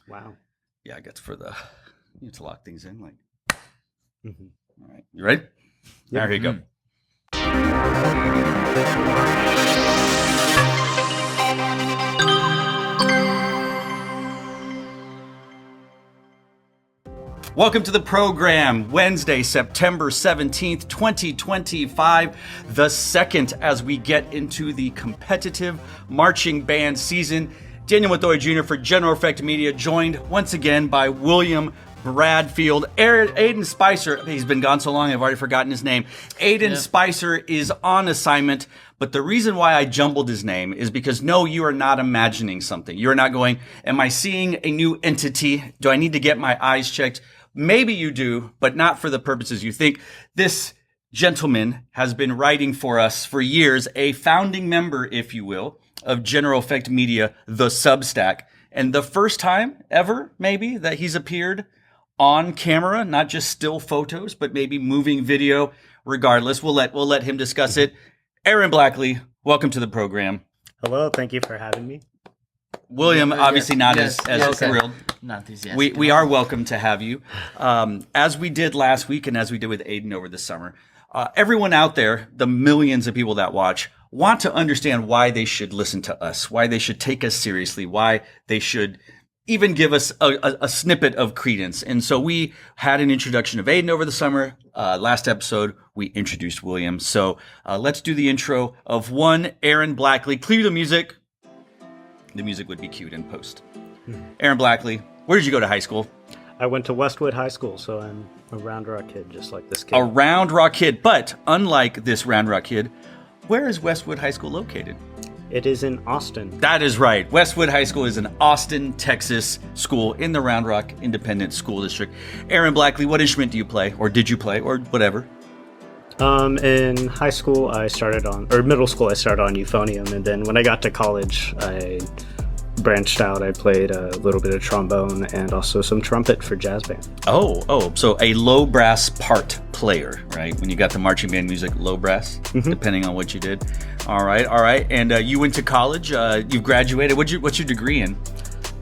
Wow. Yeah, I guess you need to lock things in. Mm-hmm. All right, you ready? Yep. There you go. Welcome to the program, Wednesday, September 17th, 2025, the second as we get into the competitive marching band season. Daniel Montoya Jr. for General Effect Media, joined once again by William Bradfield. Aiden Spicer, he's been gone so long I've already forgotten his name. Aiden Spicer is on assignment, but the reason why I jumbled his name is because no, you are not imagining something. You are not going, am I seeing a new entity? Do I need to get my eyes checked? Maybe you do, but not for the purposes you think. This gentleman has been writing for us for years, a founding member, if you will, of General Effect Media, the Substack. And the first time ever, maybe, that he's appeared on camera, not just still photos, but maybe moving video. Regardless, we'll let him discuss it. Aaron Blackley, welcome to the program. Hello, thank you for having me. William, obviously not as thrilled. Not enthusiastic. We are welcome to have you. As we did last week and as we did with Aiden over the summer, everyone out there, the millions of people that watch, want to understand why they should listen to us, why they should take us seriously, why they should even give us a snippet of credence. And so we had an introduction of Aiden over the summer. Last episode, we introduced William. So let's do the intro of one Aaron Blackley. Clear the music. The music would be cued in post. Aaron Blackley, where did you go to high school? I went to Westwood High School, so I'm a Round Rock kid, just like this kid. A Round Rock kid, but unlike this Round Rock kid, where is Westwood High School located? It is in Austin. That is right. Westwood High School is an Austin, Texas school in the Round Rock Independent School District. Aaron Blackley, what instrument do you play, or did you play, or whatever? In high school, middle school, I started on euphonium, and then when I got to college, I branched out. I played a little bit of trombone and also some trumpet for jazz band. Oh, so a low brass part player, right? When you got the marching band music, low brass, depending on what you did. All right. And you went to college. You graduated. What's your degree in?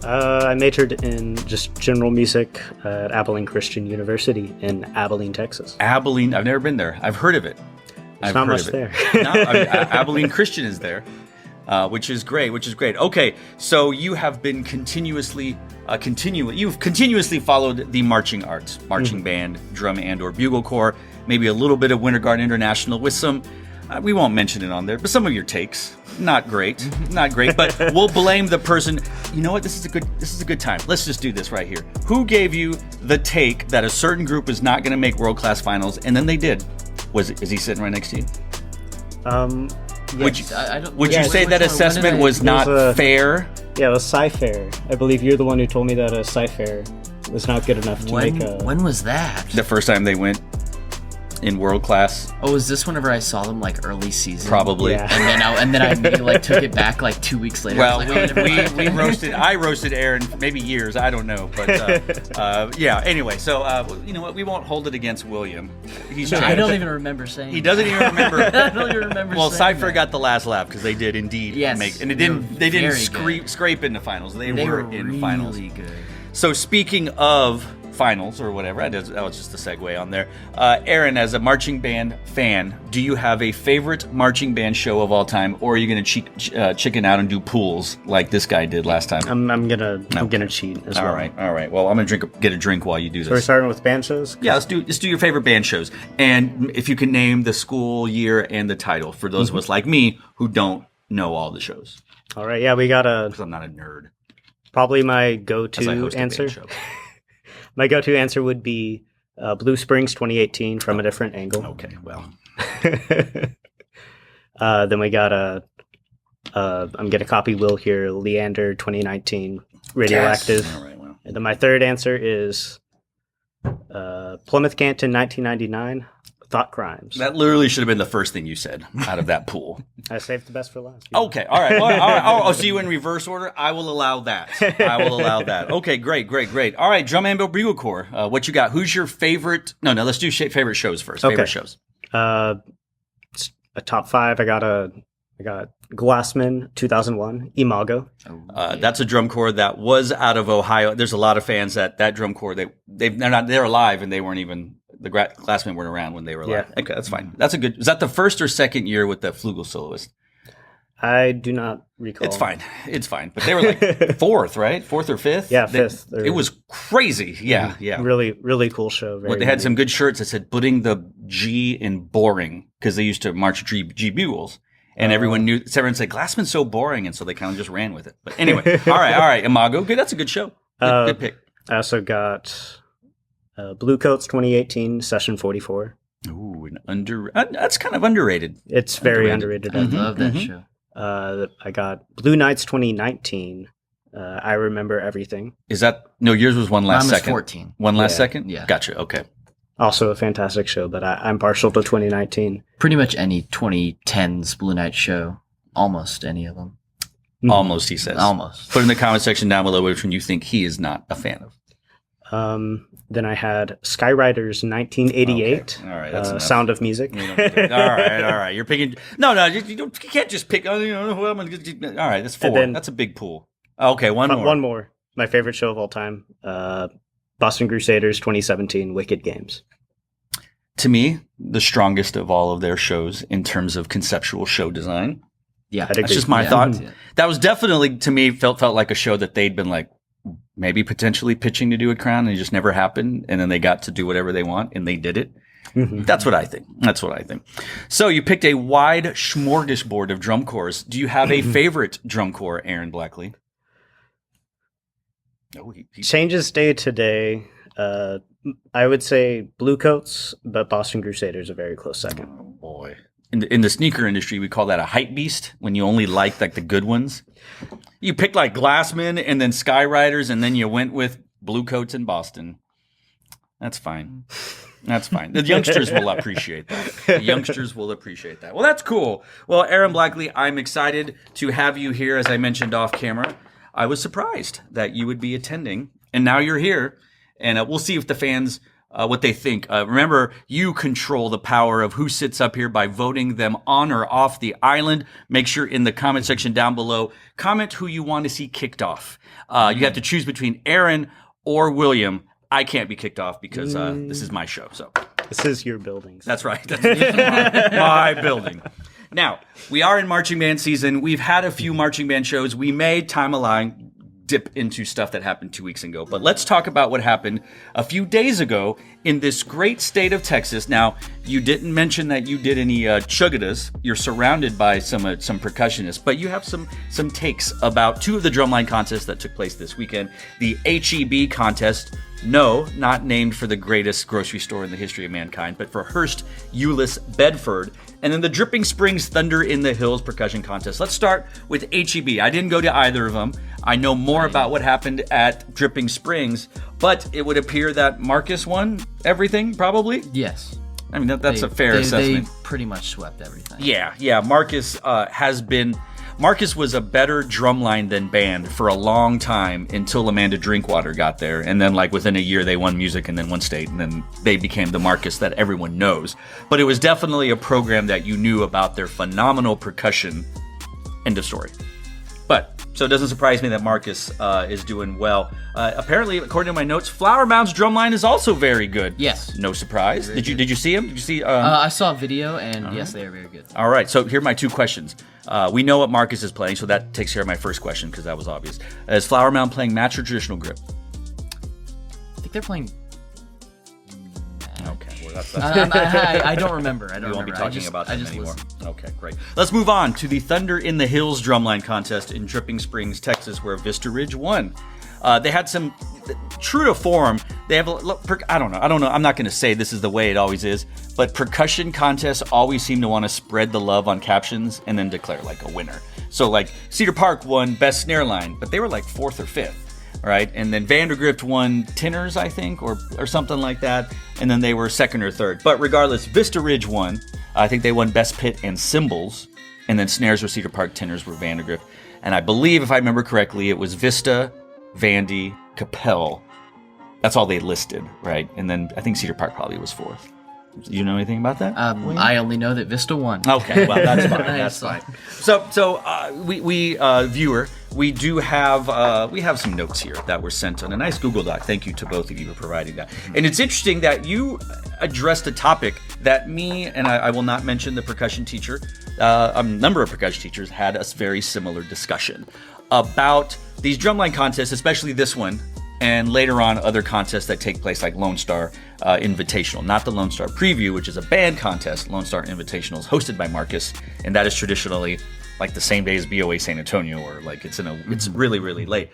I majored in just general music at Abilene Christian University in Abilene, Texas. Abilene, I've never been there. I've heard of it. There's not much there. No, Abilene Christian is there, which is great. Okay, so you have been you've continuously followed the marching arts, marching band, drum and or bugle corps, maybe a little bit of Winter Guard International with some, we won't mention it on there, but some of your takes, not great, but we'll blame the person. You know what? This is a good time. Let's just do this right here. Who gave you the take that a certain group is not going to make world-class finals, and then they did? Is he sitting right next to you? Yes. Would you say that assessment was not fair? Yeah, it was Sci-Fair. I believe you're the one who told me that a Sci-Fair was not good enough to make a... When was that? The first time they went in world class. Oh, was this whenever I saw them early season? Probably. Yeah. And then I maybe took it back 2 weeks later. Well, I roasted Aaron for maybe years. I don't know, but yeah. Anyway, so you know what? We won't hold it against William. I don't even remember saying. He doesn't even remember. I don't even remember. Well, saying Cypher got the last laap because they did indeed make, and they didn't scrape into finals. They were in really finals. Good. So speaking of finals or whatever, that was just a segue on there. Aaron, as a marching band fan, do you have a favorite marching band show of all time, or are you going to chicken out and do pools like this guy did last time? I'm gonna cheat as well. All right. Well, I'm gonna get a drink while you do this. So we're starting with band shows. Yeah, let's do your favorite band shows, and if you can name the school, year, and the title for those of us like me who don't know all the shows. All right. Yeah, we got because I'm not a nerd. Probably my As I go-to host a answer. band show. My go-to answer would be Blue Springs 2018 from a different angle. Okay, well. Then we got I'm going to copy Will here, Leander 2019, Radioactive. Yes. All right, well. And then my third answer is Plymouth Canton 1999, Thought Crimes. That literally should have been the first thing you said out of that pool. I saved the best for last. Okay, all right. I'll see you in reverse order. I will allow that. Okay, great. All right, Drum and Bugle Corps. What you got? Who's your favorite? No, let's do favorite shows first. Okay. Favorite shows. A top five. I got a I got Glassman 2001, Imago. That's a drum corps that was out of Ohio. There's a lot of fans that drum corps. They're alive, and they weren't even the Glassmen weren't around when they were alive. Yeah. Okay, that's fine. That's a good. Is that the first or second year with the flugel soloist? I do not recall. It's fine. It's fine. But they were like fourth, right? Fourth or fifth? Yeah, fifth. It was crazy. Yeah, yeah. Really, really cool show. They had some good shirts that said putting the G in boring because they used to march G bugles. And everyone said, Glassman's so boring. And so they kind of just ran with it. But anyway, all right. Imago. Good. That's a good show. Good pick. I also got Blue Coats 2018, Session 44. Ooh, that's kind of underrated. It's very underrated. I love that show. I got Blue Nights 2019. I Remember Everything. Is that no? Yours was one last Mine was second. 14. One last second. Yeah. Gotcha. Okay. Also a fantastic show, but I'm partial to 2019. Pretty much any 2010s Blue Night show. Almost any of them. Almost, he says. Almost. Put in the comment section down below which one you think he is not a fan of. Then I had Skyriders 1988. Okay. All right. That's enough. Sound of Music. All right. You're picking. No. You can't just pick. All right. That's four. Then, that's a big pool. Okay. One more. One more. My favorite show of all time. Boston Crusaders 2017 Wicked Games. To me, the strongest of all of their shows in terms of conceptual show design. Yeah, that's just my thought. That was definitely, to me, felt like a show that they'd been like maybe potentially pitching to do at Crown, and it just never happened. And then they got to do whatever they want, and they did it. Mm-hmm. That's what I think. So you picked a wide smorgasbord of drum corps. Do you have a favorite drum corps, Aaron Blackley? No, he changes day to day. I would say Blue Coats, but Boston Crusaders a very close second. Oh boy. In the sneaker industry, we call that a hype beast when you only like the good ones. You picked like Glassman and then Skyriders, and then you went with Blue Coats in Boston. That's fine. The youngsters will appreciate that. Well, that's cool. Well, Aaron Blackley, I'm excited to have you here. As I mentioned off camera, I was surprised that you would be attending, and now you're here, and we'll see if the fans what they think. Remember, you control the power of who sits up here by voting them on or off the island. Make sure in the comment section down below, comment who you want to see kicked off. You have to choose between Aaron or William. I can't be kicked off because this is my show. So this is your building. That's right. That's my building. Now, we are in marching band season. We've had a few marching band shows. We may, time allowing, dip into stuff that happened 2 weeks ago. But let's talk about what happened a few days ago in this great state of Texas. Now, you didn't mention that you did any chugadas. You're surrounded by some percussionists, but you have some takes about two of the drumline contests that took place this weekend. The HEB contest, no, not named for the greatest grocery store in the history of mankind, but for Hearst, Euless, Bedford. And then the Dripping Springs Thunder in the Hills percussion contest. Let's start with HEB. I didn't go to either of them. I know more about what happened at Dripping Springs, but it would appear that Marcus won everything, probably? Yes. I mean, that's a fair assessment. They pretty much swept everything. Yeah. Marcus was a better drumline than band for a long time until Amanda Drinkwater got there. And then within a year, they won music and then won state. And then they became the Marcus that everyone knows. But it was definitely a program that you knew about their phenomenal percussion. End of story. But, so it doesn't surprise me that Marcus is doing well. Apparently, according to my notes, Flower Mound's drumline is also very good. Yes. No surprise. Did you see him? Did you see? I saw a video, and yes, they are very good. All right, so here are my two questions. We know what Marcus is playing, so that takes care of my first question because that was obvious. Is Flower Mound playing match or traditional grip? I think they're playing. Okay, well that's I don't remember. We won't be talking about them anymore. Okay, great. Let's move on to the Thunder in the Hills drumline contest in Dripping Springs, Texas, where Vista Ridge won. They had some, true to form, they have, I don't know. I'm not going to say this is the way it always is, but percussion contests always seem to want to spread the love on captions and then declare a winner. So Cedar Park won best snare line, but they were 4th or 5th. Right, and then Vandergrift won tenors, I think, or something like that, and then they were 2nd or 3rd. But regardless, Vista Ridge won. I think they won best pit and cymbals, and then snares were Cedar Park, tenors were Vandergrift, and I believe, if I remember correctly, it was Vista, Vandy, Capel. That's all they listed, right? And then I think Cedar Park probably was 4th. You know anything about that? I only know that Vista won. Okay, well that's fine. Nice. That's fine. So we viewer, we do have we have some notes here that were sent on a nice Google Doc. Thank you to both of you for providing that. And it's interesting that you addressed a topic that me and I will not mention the percussion teacher, a number of percussion teachers had a very similar discussion about these drumline contests, especially this one. And later on, other contests that take place like Lone Star Invitational, not the Lone Star Preview, which is a band contest. Lone Star Invitational is hosted by Marcus, and that is traditionally like the same day as BOA San Antonio, or like it's really, really late.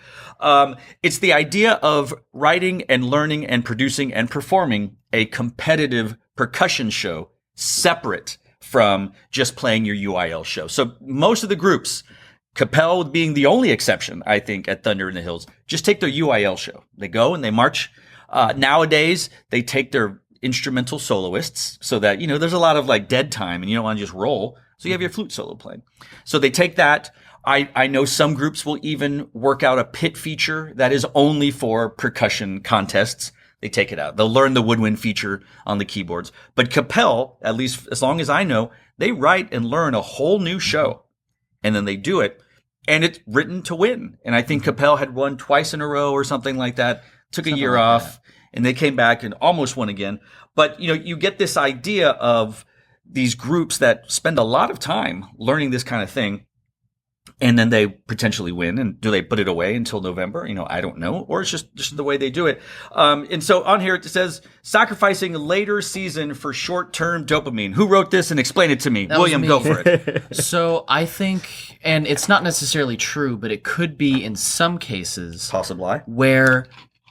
It's the idea of writing and learning and producing and performing a competitive percussion show separate from just playing your UIL show. So most of the groups, Capel being the only exception, I think, at Thunder in the Hills, just take their UIL show. They go and they march. Nowadays, they take their instrumental soloists so that, there's a lot of like dead time and you don't want to just roll. So you have your flute solo playing. So they take that. I know some groups will even work out a pit feature that is only for percussion contests. They take it out. They'll learn the woodwind feature on the keyboards. But Capel, at least as long as I know, they write and learn a whole new show. And then they do it. And it's written to win. And I think Capel had won twice in a row or something like that. Took a year off, and they came back and almost won again. But, you get this idea of these groups that spend a lot of time learning this kind of thing, and then they potentially win. And do they put it away until November? I don't know. Or it's just the way they do it. And so on here it says, sacrificing later season for short-term dopamine. Who wrote this and explain it to me? William, go for it. So I think, and it's not necessarily true, but it could be in some cases. Possibly. Where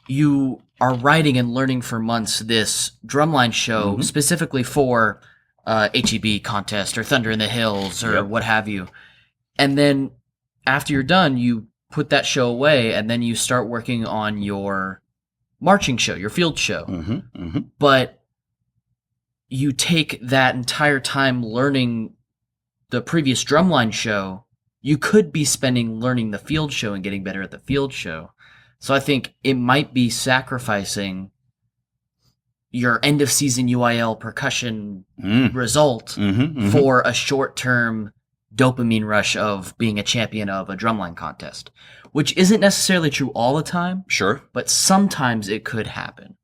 you are writing and learning for months this drumline show specifically for HEB contest or Thunder in the Hills or what have you. And then after you're done, you put that show away and then you start working on your marching show, your field show. But you take that entire time learning the previous drumline show, you could be spending learning the field show and getting better at the field show. So I think it might be sacrificing your end of season UIL percussion result for a short-term dopamine rush of being a champion of a drumline contest, which isn't necessarily true all the time. Sure. But sometimes it could happen.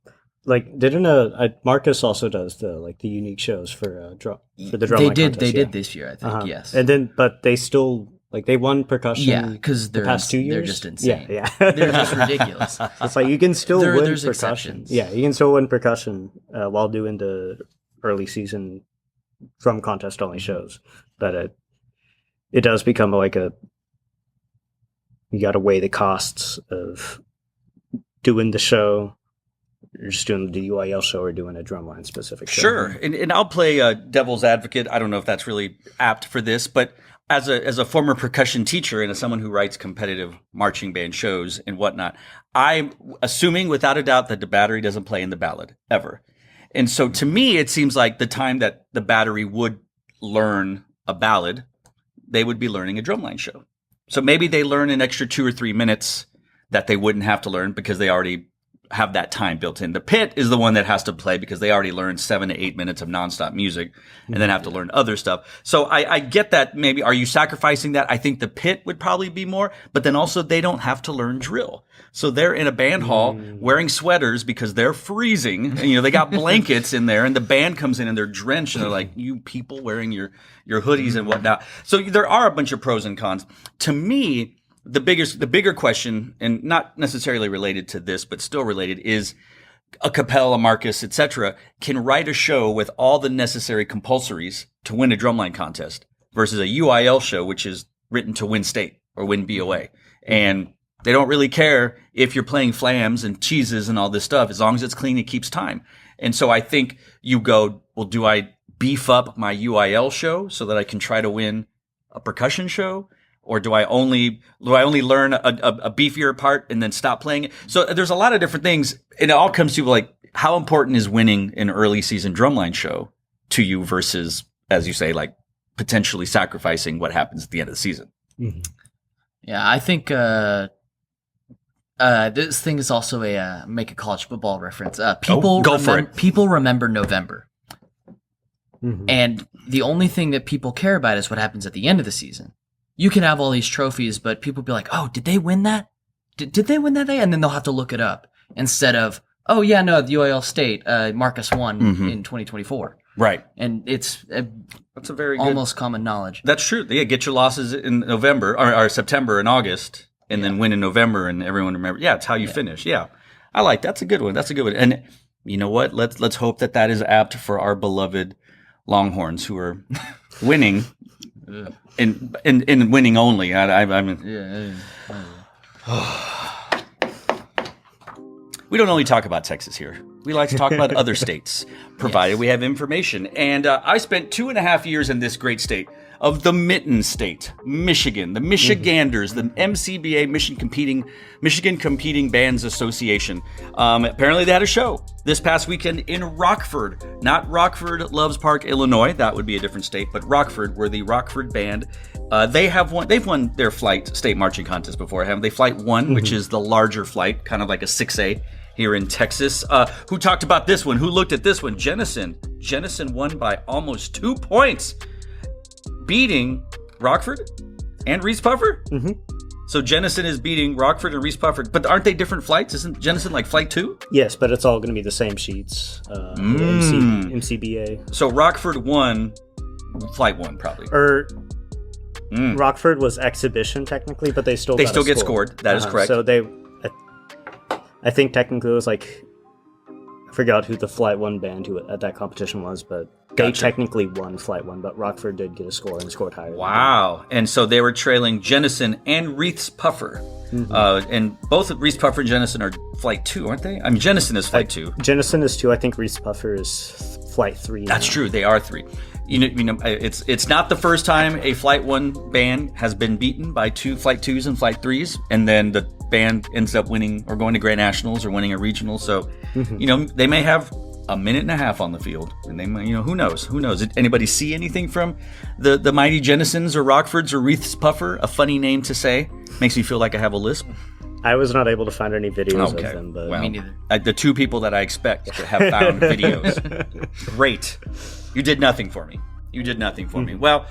Like, didn't Marcus also does the unique shows for the drumline contest? They did this year, I think. Yes. And then, but they still they won percussion. Yeah, because the past 2 years. They're just insane. Yeah. They're just ridiculous. It's like you can still win there's percussion. Exceptions. Yeah, you can still win percussion while doing the early season drum contest only shows, but it does become you got to weigh the costs of doing the show. You're just doing the UIL show or doing a drumline specific show. Sure. And I'll play devil's advocate. I don't know if that's really apt for this, but as a former percussion teacher and as someone who writes competitive marching band shows and whatnot, I'm assuming without a doubt that the battery doesn't play in the ballad ever. And so to me, it seems like the time that the battery would learn a ballad, they would be learning a drumline show. So maybe they learn an extra 2 or 3 minutes that they wouldn't have to learn because they already have that time built in. The pit is the one that has to play because they already learned 7 to 8 minutes of nonstop music and then have to learn other stuff. So I get that. Maybe are you sacrificing that? I think the pit would probably be more, but then also they don't have to learn drill. So they're in a band hall wearing sweaters because they're freezing. And, they got blankets in there and the band comes in and they're drenched and they're like, you people wearing your hoodies and whatnot. So there are a bunch of pros and cons. To me, the bigger question, and not necessarily related to this, but still related, is a Capel, a Marcus, etc., can write a show with all the necessary compulsories to win a drumline contest versus a UIL show, which is written to win state or win BOA. And they don't really care if you're playing flams and cheeses and all this stuff. As long as it's clean, it keeps time. And so I think you go, well, do I beef up my UIL show so that I can try to win a percussion show? Or do I only learn a beefier part and then stop playing it? So there's a lot of different things. And it all comes to like, how important is winning an early season drumline show to you versus, as you say, like potentially sacrificing what happens at the end of the season? Mm-hmm. Yeah, I think this thing is also make a college football reference. People remember November. And the only thing that people care about is what happens at the end of the season. You can have all these trophies, but people be like, oh, did they win that? Did they win that day? And then they'll have to look it up instead of, oh, yeah, no, the UIL State, Marcus won in 2024. Right. And it's That's a very almost common knowledge. That's true. Yeah, get your losses in November or September and August, and then win in November, and everyone remember. Yeah, it's how you finish. Yeah, I like that's a good one. That's a good one. And you know what? Let's hope that is apt for our beloved Longhorns who are winning in winning only. I mean, we don't only talk about Texas here. We like to talk about other states, provided we have information. And I spent 2.5 years in this great state of the Mitten State, Michigan, the Michiganders, the MCBA, Michigan Competing Bands Association. Apparently they had a show this past weekend in Rockford. Not Rockford, Loves Park, Illinois. That would be a different state. But Rockford, where the Rockford Band, they've won their flight state marching contest before, haven't they? Flight 1, which is the larger flight, kind of like a 6A. Here in Texas. Who talked about this one? Who looked at this one? Jennison. Jennison won by almost 2 points, beating Rockford and reeths-puffer. So Jennison is beating Rockford and reeths-puffer, but aren't they different flights? Isn't Jennison like flight 2? Yes, but it's all going to be the same sheets. MCBA. So Rockford won flight 1 probably. Rockford was exhibition technically, but they still get scored. That is correct. So I think technically it was like, I forgot who the Flight 1 band who at that competition was, but they technically won Flight 1, but Rockford did get a score and scored higher. Wow. And so they were trailing Jennison and reeths-puffer. And both reeths-puffer and Jennison are Flight 2, aren't they? I mean, Jennison is Flight 2. Jennison is 2. I think reeths-puffer is Flight 3. That's true. They are 3. You know, it's not the first time a Flight 1 band has been beaten by 2 Flight 2s and Flight 3s, and then the band ends up winning or going to Grand Nationals or winning a regional. So, you know, they may have a minute and a half on the field, and they might, you know, who knows? Who knows? Did anybody see anything from the mighty Jennisons or Rockfords or reeths-puffer? A funny name to say. Makes me feel like I have a lisp. I was not able to find any videos of them, but well, me neither. The 2 people that I expect to have found videos. Great. You did nothing for me. You did nothing for me. Well,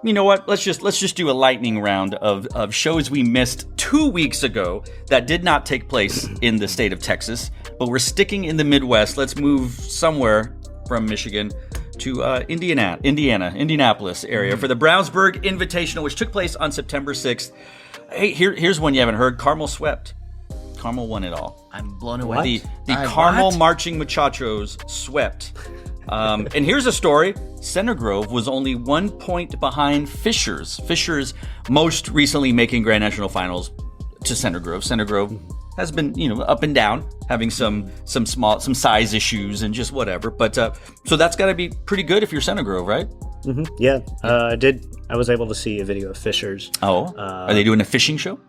you know what? Let's just do a lightning round of shows we missed 2 weeks ago that did not take place in the state of Texas, but we're sticking in the Midwest. Let's move somewhere from Michigan to Indianapolis area for the Brownsburg Invitational, which took place on September 6th. Hey, here's one you haven't heard. Carmel swept. Carmel won it all. I'm blown away. The Carmel Marching Muchachos swept. And here's a story. Center Grove was only 1 point behind Fishers. Fishers most recently making Grand National Finals to Center Grove. Center Grove has been, you know, up and down, having some size issues and just whatever. But so that's got to be pretty good if you're Center Grove, right? Yeah, I was able to see a video of Fishers. Oh, are they doing a fishing show?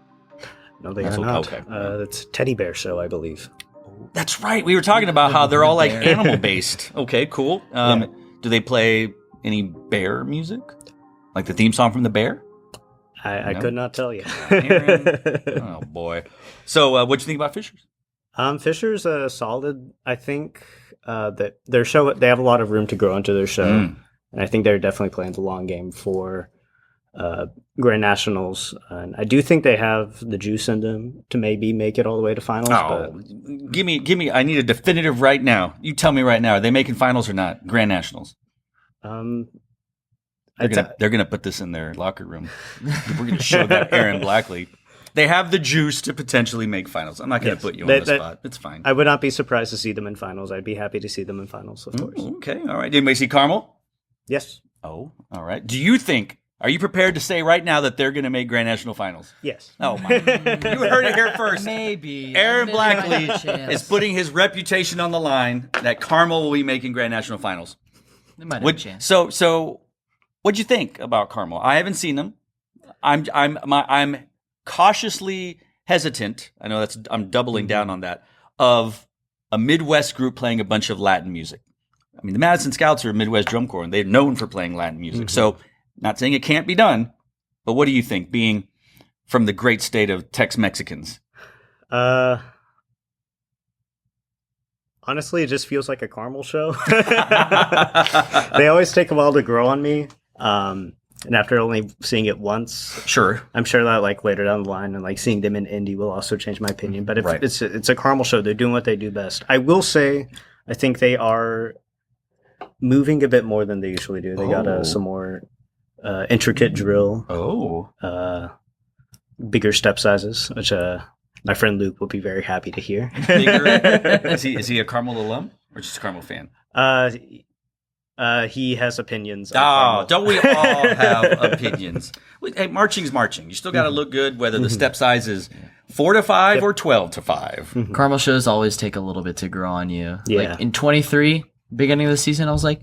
No, they are not. Okay. It's Teddy Bear Show, I believe. That's right. We were talking about how they're all like animal based. Okay, cool. Do they play any bear music? Like the theme song from the Bear? I could not tell you. Oh boy. So what'd you think about Fishers? Fishers solid. I think that their show, they have a lot of room to grow into their show. And I think they're definitely playing the long game for Grand Nationals. And I do think they have the juice in them to maybe make it all the way to finals. But give me. I need a definitive right now. You tell me right now. Are they making finals or not? Grand Nationals. They're gonna put this in their locker room. We're gonna show that Aaron Blackley. They have the juice to potentially make finals. I'm not gonna put you on the spot. It's fine. I would not be surprised to see them in finals. I'd be happy to see them in finals, of course. Okay, all right. Did anybody see Carmel? Yes. Oh, all right. Are you prepared to say right now that they're going to make Grand National Finals? Yes. Oh, my. You heard it here first. Maybe. Aaron Blackley is putting his reputation on the line that Carmel will be making Grand National Finals. They might have a chance. So what'd you think about Carmel? I haven't seen them. I'm cautiously hesitant. I know I'm doubling down on that, of a Midwest group playing a bunch of Latin music. I mean, the Madison Scouts are a Midwest drum corps, and they're known for playing Latin music. So, not saying it can't be done, but what do you think, being from the great state of Tex-Mexicans? I'll Honestly, it just feels like a Carmel show. They always take a while to grow on me. And after only seeing it once, Sure. I'm sure that like later down the line and like seeing them in Indy will also change my opinion. But if Right. it's a Carmel show, they're doing what they do best. I will say, I think they are moving a bit more than they usually do. They got some more intricate drill, bigger step sizes, which my friend Luke will be very happy to hear. Is he a Carmel alum or just a Carmel fan? He has opinions. Oh, don't we all have opinions? Hey, marching's marching. You still got to look good, whether the step size is 4 to 5 or 12 to 5. Carmel shows always take a little bit to grow on you. Yeah. Like in 23, beginning of the season, I was like,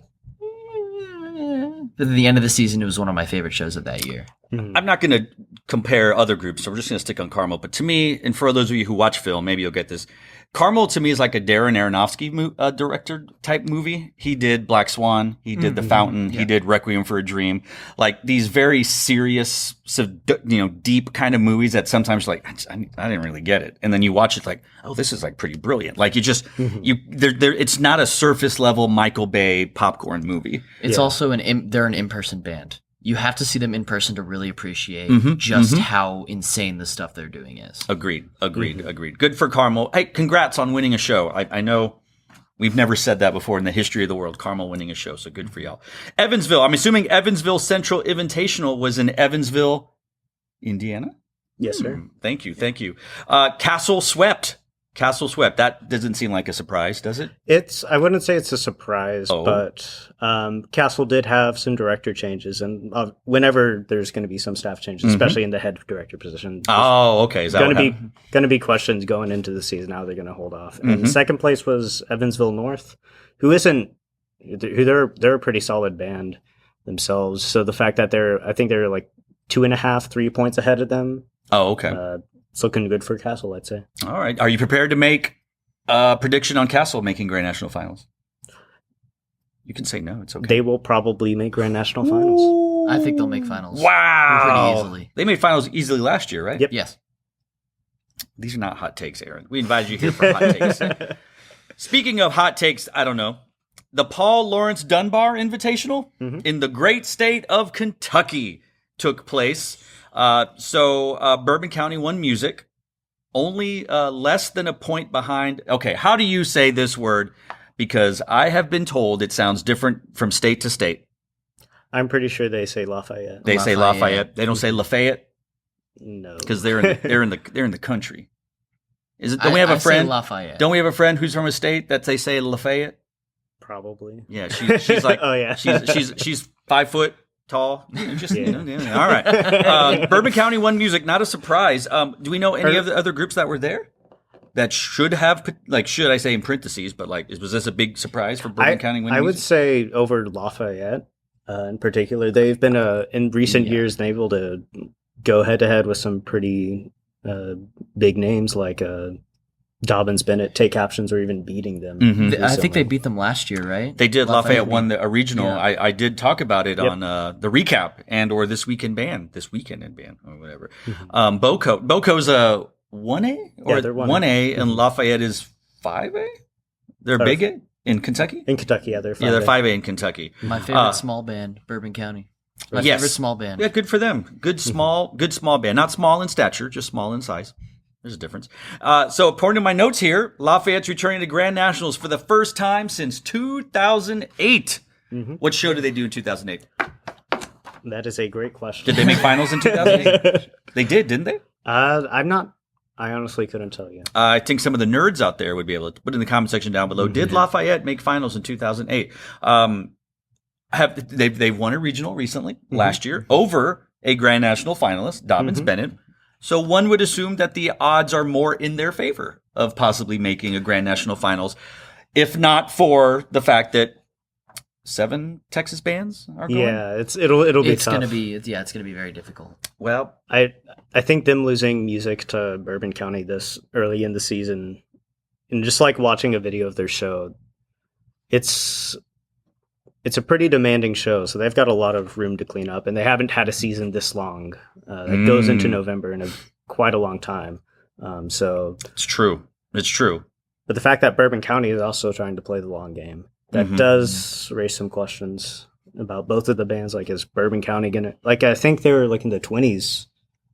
but at the end of the season, it was one of my favorite shows of that year. I'm not going to compare other groups, so we're just going to stick on Carmel. But to me, and for those of you who watch film, maybe you'll get this. Carmel to me is like a Darren Aronofsky director type movie. He did Black Swan. He did The Fountain. He did Requiem for a Dream. Like these very serious, deep kind of movies that sometimes like, I didn't really get it. And then you watch it like, oh, this is like pretty brilliant. Like you just, it's not a surface level Michael Bay popcorn movie. It's also they're an in-person band. You have to see them in person to really appreciate just how insane the stuff they're doing is. Agreed. Good for Carmel. Hey, congrats on winning a show. I know we've never said that before in the history of the world, Carmel winning a show, so good for y'all. Evansville, I'm assuming Evansville Central Invitational was in Evansville, Indiana? Yes, sir. Thank you. Castle swept. That doesn't seem like a surprise, does it? I wouldn't say it's a surprise, but Castle did have some director changes, and whenever there's going to be some staff changes, especially in the head director position. Oh, okay. Is that going to be questions going into the season how they're going to hold off. And second place was Evansville North, they're a pretty solid band themselves. So the fact that I think they're like 2.5, 3 points ahead of them. Oh, okay. It's looking good for Castle, I'd say. All right. Are you prepared to make a prediction on Castle making Grand National Finals? You can say no. It's okay. They will probably make Grand National Finals. I think they'll make finals. Wow. Pretty easily. They made finals easily last year, right? Yep. Yes. These are not hot takes, Aaron. We invited you here for hot takes. Speaking of hot takes, I don't know. The Paul Lawrence Dunbar Invitational in the great state of Kentucky took place. So Bourbon County won music, only less than a point behind. Okay, how do you say this word? Because I have been told it sounds different from state to state. I'm pretty sure they say Lafayette. They say Lafayette. They don't say Lafayette. No, because they're in the country. Don't we have a friend? Lafayette. Don't we have a friend who's from a state that they say Lafayette? Probably. Yeah, she's like. Oh yeah. she's 5 foot. Tall. All right. Bourbon County won music. Not a surprise. Do we know any of the other groups that were there that should have, should I say in parentheses, but was this a big surprise for Bourbon County winning music? I would say over Lafayette in particular. They've been, in recent years, been able to go head to head with some pretty big names like Dobbins Bennett, take captions, or even beating them. I think they beat them last year, right? They did. Lafayette won a regional. Yeah. I did talk about it on the recap or this weekend in band or whatever. Boco's a 1A or they're 1A, and Lafayette is 5A. They're big A in Kentucky. In Kentucky, they're 5A. Yeah, they're 5A in Kentucky. My favorite small band, Bourbon County. My favorite small band. Yeah, good for them. Good small band. Not small in stature, just small in size. There's a difference. So according to my notes here, Lafayette's returning to Grand Nationals for the first time since 2008. What show did they do in 2008? That is a great question. Did they make finals in 2008? They did, didn't they? I honestly couldn't tell you. I think some of the nerds out there would be able to put in the comment section down below. Did Lafayette make finals in 2008? They've won a regional recently, last year, over a Grand National finalist, Dobbins Bennett. So one would assume that the odds are more in their favor of possibly making a Grand National Finals, if not for the fact that 7 Texas bands are going. Yeah, it'll be tough. It's gonna be very difficult. Well, I think them losing music to Bourbon County this early in the season, and just like watching a video of their show, it's a pretty demanding show, so they've got a lot of room to clean up, and they haven't had a season this long. It goes into November in quite a long time. So it's true. But the fact that Bourbon County is also trying to play the long game, that does raise some questions about both of the bands. Like, is Bourbon County gonna, like, I think they were like in the 20s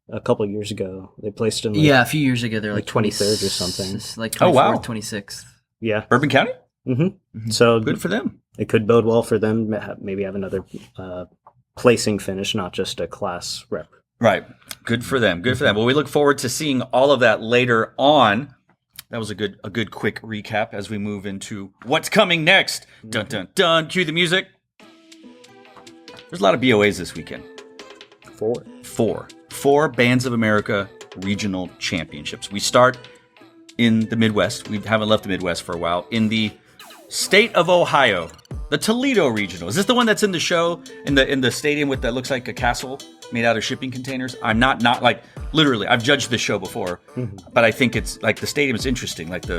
a couple of years ago. They placed in a few years ago they're like 23rd or something. Like 24th, 26th. Yeah. Bourbon County? So good for them. It could bode well for them. Maybe have another placing finish, not just a class rep. Right. Good for them. Good for them. Well, we look forward to seeing all of that later on. That was a good quick recap as we move into what's coming next. Dun, dun, dun. Cue the music. There's a lot of BOAs this weekend. Four Bands of America regional championships. We start in the Midwest. We haven't left the Midwest for a while. In the state of Ohio, the Toledo Regional. Is this the one that's in the show in the stadium with that looks like a castle made out of shipping containers? I'm not like literally. I've judged the show before, but I think it's like the stadium is interesting. Like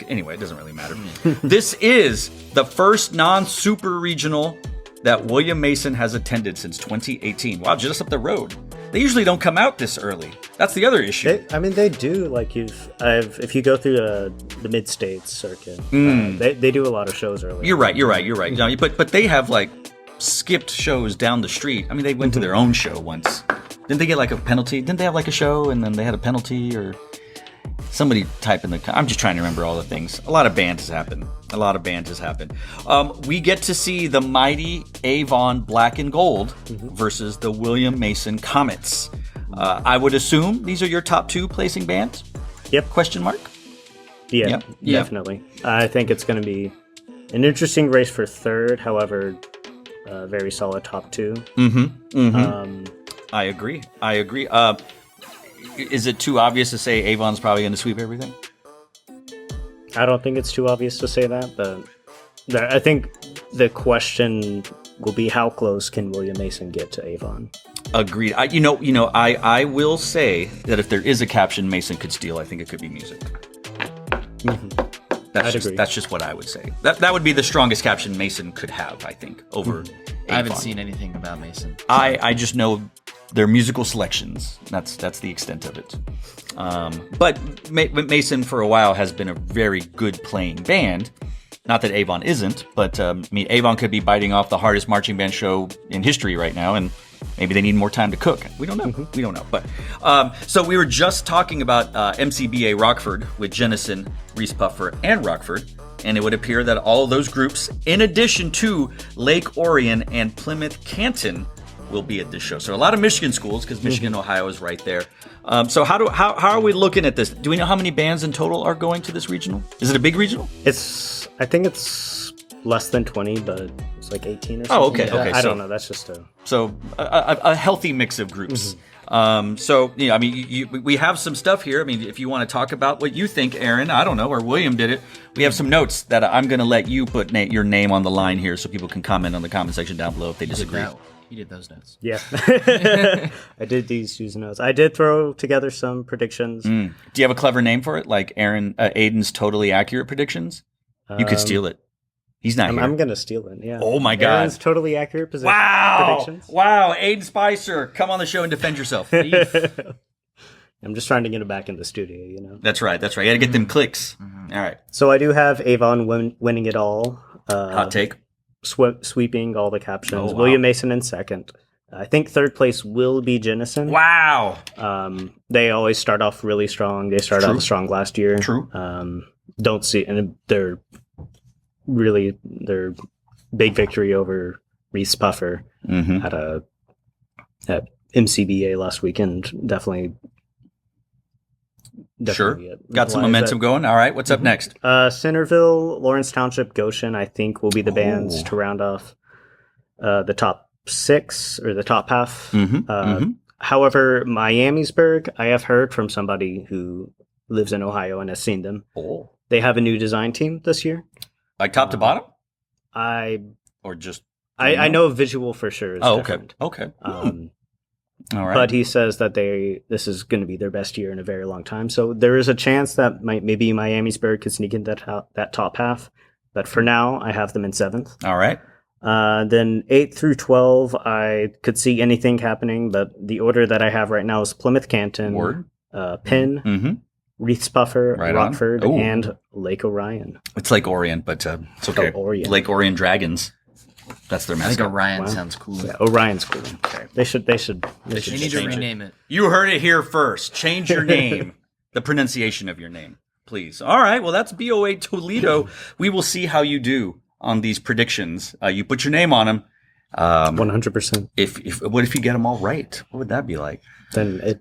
anyway, it doesn't really matter. This is the first non-super regional that William Mason has attended since 2018. Wow, just up the road. They usually don't come out this early. That's the other issue. They do. Like if you go through the mid-state circuit, they do a lot of shows early. You're right. No, but they have like skipped shows down the street. I mean, they went to their own show once. Didn't they get like a penalty? Didn't they have like a show and then they had a penalty or somebody type in the... I'm just trying to remember all the things. A lot of bands has happened. We get to see the mighty Avon Black and Gold versus the William Mason Comets. I would assume these are your top two placing bands? Yep. Question mark? Yeah, definitely. I think it's going to be an interesting race for third. However, very solid top two. I agree. Is it too obvious to say Avon's probably going to sweep everything? I don't think it's too obvious to say that, but I think the question will be how close can William Mason get to Avon? Agreed. I will say that if there is a caption Mason could steal, I think it could be music. That's just what I would say. That would be the strongest caption Mason could have, I think, over Avon. I haven't seen anything about Mason. I just know their musical selections. That's the extent of it. But Mason for a while has been a very good playing band. Not that Avon isn't, but Avon could be biting off the hardest marching band show in history right now, and maybe they need more time to cook. We don't know. We don't know. But so we were just talking about MCBA Rockford with Jennison, reeths-puffer, and Rockford. And it would appear that all of those groups, in addition to Lake Orion and Plymouth Canton, will be at this show. So a lot of Michigan schools, because Michigan, Ohio is right there. So how are we looking at this? Do we know how many bands in total are going to this regional? Is it a big regional? I think it's less than 20, but it's like 18 or something. Oh, okay. I don't know. That's just a healthy mix of groups. We have some stuff here. I mean, if you want to talk about what you think, Aaron, I don't know, or William did it. We have some notes that I'm going to let you put your name on the line here so people can comment on the comment section down below if they disagree. You did those notes. Yeah. I did these notes. I did throw together some predictions. Do you have a clever name for it? Like Aiden's totally accurate predictions? You could steal it. He's not here. I'm going to steal it, yeah. Oh, my God. Aaron's totally accurate predictions. Wow. Aiden Spicer, come on the show and defend yourself. I'm just trying to get him back in the studio, you know. That's right. You got to get them clicks. All right. So I do have Avon winning it all. Hot take. Sweeping all the captions. William Mason in second. I think third place will be Jennison. Wow. They always start off really strong. They started off strong last year. True. Don't see, and their big victory over reeths-puffer at MCBA last weekend definitely sure. Got some momentum going. All right. What's up next? Centerville, Lawrence Township, Goshen, I think will be the bands to round off the top six or the top half. However, Miamisburg, I have heard from somebody who lives in Ohio and has seen them. They have a new design team this year. Like top to bottom? I know visual for sure. Different. Okay. All right. But he says that this is going to be their best year in a very long time. So there is a chance that maybe Miamisburg could sneak in that top half. But for now, I have them in seventh. All right. Then 8 through 12, I could see anything happening. But the order that I have right now is Plymouth Canton, Penn, reeths-puffer, Right on. Rockford, Ooh. and Lake Orion. It's Lake Orion, but it's okay. Oh, Orion. Lake Orion Dragons. That's their I think mascot. Orion Wow. sounds cool. Yeah, Orion's cool. Okay. They should They should need to change it. rename it. You heard it here first. Change your name, the pronunciation of your name, please. All right. Well, that's BOA Toledo. We will see how you do on these predictions. You put your name on them. 100%. What if you get them all right? What would that be like? Then it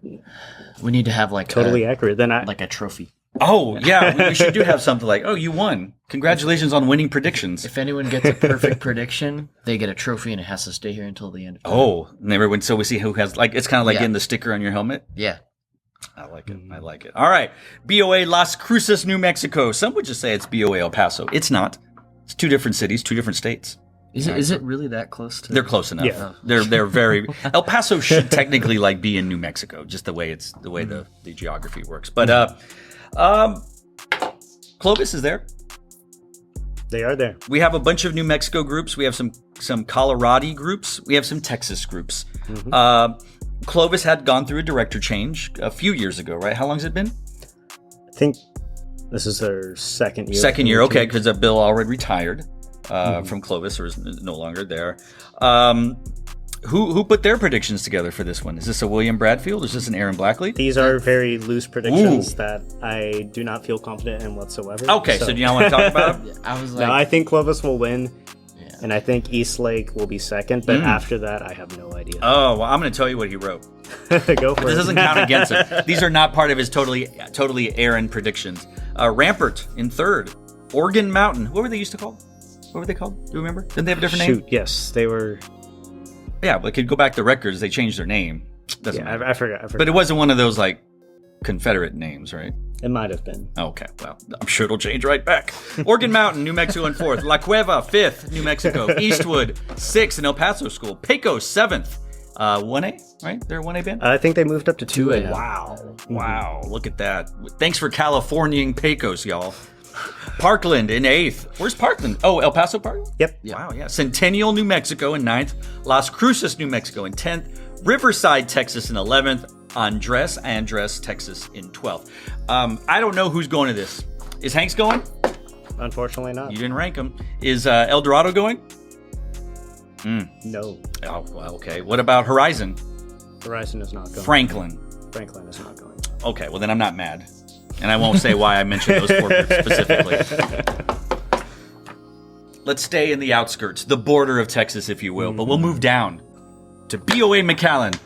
We need to have like totally accurate. Then I like a trophy. Oh, yeah. We should have something like, oh, you won. Congratulations on winning predictions. If anyone gets a perfect prediction, they get a trophy and it has to stay here until the end. Oh, never win. So we see who has, like, it's kind of like Yeah. getting the sticker on your helmet. Yeah. I like it. I like it. All right. BOA Las Cruces, New Mexico. Some would just say it's BOA El Paso. It's not. It's two different cities, two different states. Is it really that close to? They're close enough. Yeah. They're very El Paso should technically like be in New Mexico, just the way the geography works. But Clovis is there. they are there. We have a bunch of New Mexico groups. We have some Colorado groups. We have some Texas groups. Clovis had gone through a director change a few years ago, right? How long has it been? I think this is their second year. Second year, okay, because Bill already retired from Clovis, or is no longer there. Who put their predictions together for this one? Is this a William Bradfield? Is this an Aaron Blackley? These are very loose predictions Ooh. that I do not feel confident in whatsoever. Okay, so do you not want to talk about them? I was like, No, I think Clovis will win, yeah. and I think Eastlake will be second. But after that, I have no idea. Oh, well, I'm going to tell you what he wrote. Go for This it. doesn't count against him. These are not part of his totally Aaron predictions. Rampart in third. Organ Mountain. What were they used to call? What were they called? Do you remember? Didn't they have a different name? Shoot, yes, they were. Yeah, but could go back to records. They changed their name. Doesn't Yeah, matter. I forgot. But it wasn't one of those like Confederate names, right? It might have been. Okay, well, I'm sure it'll change right back. Organ Mountain, New Mexico in fourth. La Cueva, fifth, New Mexico. Eastwood, sixth in El Paso School. Pecos, seventh. 1A, right? They're a 1A band? I think they moved up to 2A. now. Wow. Wow. Look at that. Thanks for Californiaing Pecos, y'all. Parkland in eighth. Where's Parkland? Oh, El Paso Parkland? Yep. Wow, yeah. Centennial, New Mexico in ninth. Las Cruces, New Mexico in 10th. Riverside, Texas in 11th. Andres, Texas in 12th. I don't know who's going to this. Is Hanks going? Unfortunately, not. You didn't rank him. Is El Dorado going? No. Oh, well, okay. What about Horizon? Horizon is not going. Franklin. Franklin is not going. Okay, well, then I'm not mad. And I won't say why I mentioned those four groups specifically. Let's stay in the outskirts, the border of Texas, if you will. But we'll move down to BOA McAllen.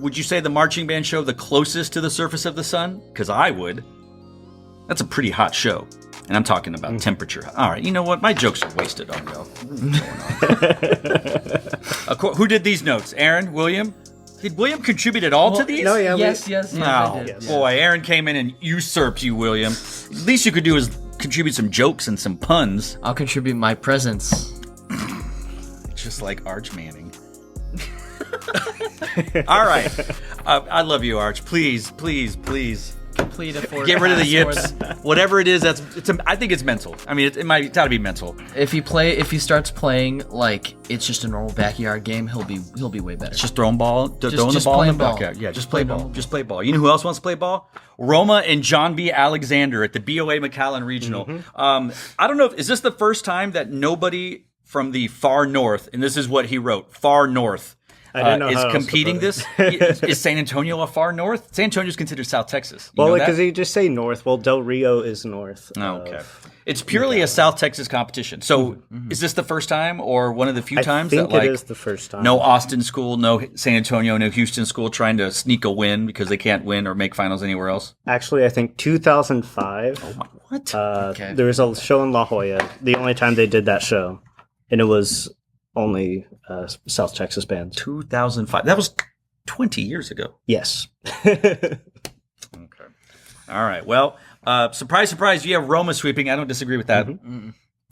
Would you say the marching band show the closest to the surface of the sun? Because I would. That's a pretty hot show. And I'm talking about temperature. All right, you know what? My jokes are wasted on y'all. Who did these notes? Aaron? William? Did William contribute at all to these? No, yeah. yes, Oh, I did. boy, Aaron came in and usurped you, William. At least you could do is contribute some jokes and some puns, I'll contribute my presence. just like Arch Manning. All right. I love you, Arch. Please, please, please. Complete a Get rid of the yips. Whatever it is, I think it's mental. I mean, it might gotta be mental. If he starts playing like it's just a normal backyard game, he'll be way better. It's just throwing ball, throwing the just ball in playing the ball. backyard. Yeah, just Just play play ball. ball. Just play ball. You know who else wants to play ball? Roma and John B. Alexander at the BOA McAllen Regional. I don't know is this the first time that nobody from the far north, and this is what he wrote, far north, I didn't know is how else to competing put it. this? Is San Antonio a far north? San Antonio is considered South Texas. You Well, know that? because you just say north. Well, Del Rio is north. Oh, okay. of- It's purely a South Texas competition. So is this the first time or one of the few I times think that like it is the first time. no Austin school, no San Antonio, no Houston school trying to sneak a win because they can't win or make finals anywhere else? Actually, I think 2005. What? Okay. There was a show in La Jolla. The only time they did that show, and it was only South Texas bands. 2005. That was 20 years ago. Yes. Okay. All right. Well, surprise, surprise, you have Roma sweeping. I don't disagree with that.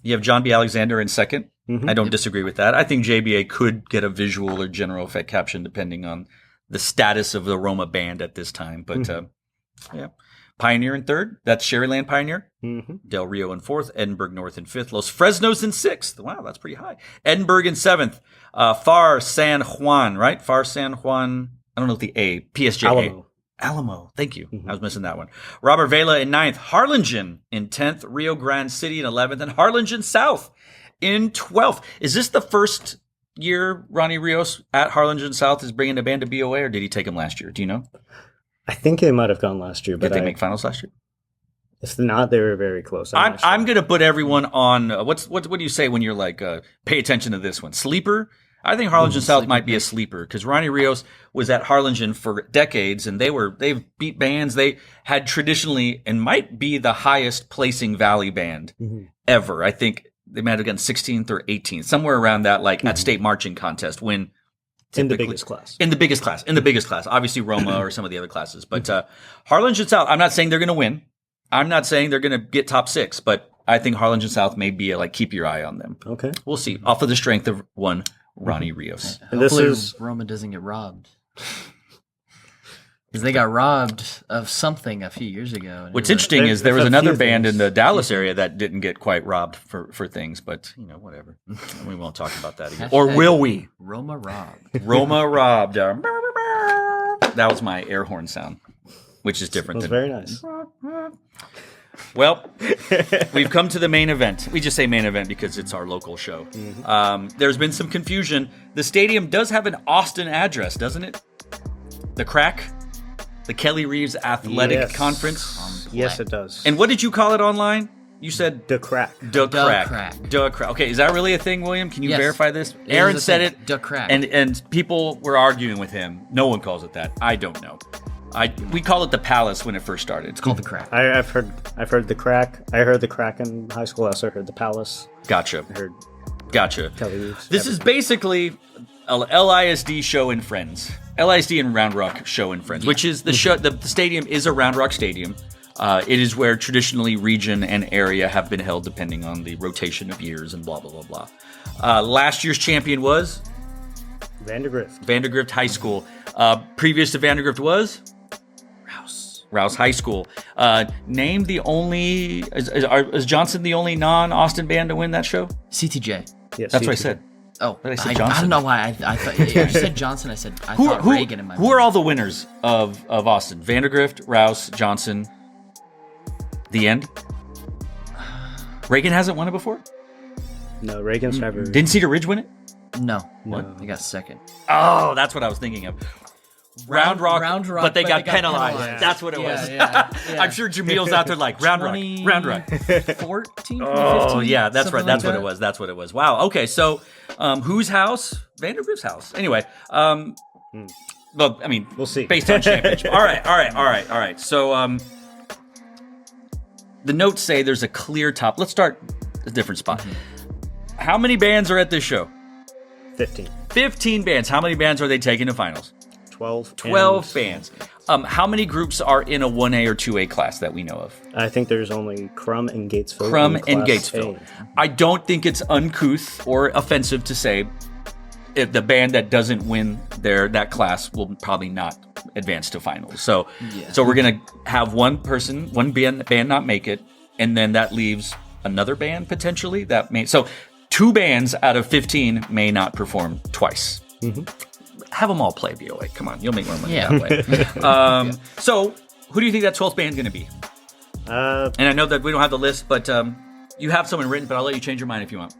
You have John B. Alexander in second. I don't disagree with that. I think JBA could get a visual or general effect caption depending on the status of the Roma band at this time. But yeah. Pioneer in third. That's Sherryland Pioneer. Del Rio in fourth. Edinburgh North in fifth. Los Fresnos in sixth. Wow, that's pretty high. Edinburgh in seventh. Far San Juan, right? Far San Juan. I don't know the A. PSJA. Alamo. Thank you. I was missing that one. Robert Vela in 9th. Harlingen in 10th. Rio Grande City in 11th. And Harlingen South in 12th. Is this the first year Ronnie Rios at Harlingen South is bringing a band to BOA, or did he take him last year? Do you know? I think they might have gone last year, but Did they make finals last year? If not, they were very close. I'm going to put everyone on. What do you say when you're like, pay attention to this one? Sleeper? I think Harlingen South might be a sleeper because Ronnie Rios was at Harlingen for decades, and they've beat bands. They had traditionally and might be the highest placing Valley band ever. I think they might have gotten 16th or 18th, somewhere around that, like at state marching contest when. In the biggest class. In the biggest class. Obviously Roma or some of the other classes. But Harlingen South, I'm not saying they're going to win. I'm not saying they're going to get top 6, but I think Harlingen South may be keep your eye on them. Okay. We'll see. Off of the strength of one Ronnie Rios. And hopefully Roma doesn't get robbed. Because they got robbed of something a few years ago. What's interesting is there was another band in the Dallas area that didn't get quite robbed for things, but whatever. We won't talk about that again. Or will we? Roma robbed. Roma robbed. That was my air horn sound, which is different. That was very nice. Well, we've come to the main event. We just say main event because it's our local show. There's been some confusion. The stadium does have an Austin address, doesn't it? The Crack? The Kelly Reeves Athletic Conference? Yes, it does. And what did you call it online? You said The Crack. The Crack. Okay, is that really a thing, William? Can you verify this? Aaron said it. The Crack. And people were arguing with him. No one calls it that. I don't know. We call it the Palace when it first started. It's called the Crack. I've heard the Crack. I heard the Crack in high school. I also heard the Palace. Gotcha. I heard Gotcha. Kelly Reeves. This is basically a LISD show and friends. LISD and Round Rock show and friends, which is the show. The stadium is a Round Rock stadium. It is where traditionally region and area have been held depending on the rotation of years and blah, blah, blah, blah. Last year's champion was? Vandergrift High School. Previous to Vandergrift was? Rouse High School. Name the only... Is Johnson the only non-Austin band to win that show? CTJ. Yes, That's what I said. Oh, I said Johnson. I don't know why. I thought you said Johnson. I thought Reagan in my mind. Who are all the winners of Austin? Vandergrift, Rouse, Johnson. The end? Reagan hasn't won it before? No, Reagan's never... Didn't Cedar Ridge win it? No. What? They got second. Oh, that's what I was thinking of. Round Rock, but they got penalized. penalized. That's what it was. Yeah. I'm sure Jamil's out there like, Round Rock. 14? Oh, 15, yeah, that's right. That's like what it was. That's what it was. Wow. Okay, so whose house? Vandergrift's house. Anyway, well, I mean, we'll see. Based on championship. All right. So the notes say there's a clear top. Let's start a different spot. How many bands are at this show? 15. 15 bands. How many bands are they taking to finals? 12 bands. How many groups are in a 1A or 2A class that we know of? I think there's only Crum and Gatesville. Gatesville. I don't think it's uncouth or offensive to say if the band that doesn't win that class will probably not advance to finals. So we're gonna have one band not make it, and then that leaves another band potentially that may. So 2 bands out of 15 may not perform twice. Have them all play BOA. Come on, you'll make more money that way. So, who do you think that 12th band is going to be? And I know that we don't have the list, but you have someone written, but I'll let you change your mind if you want.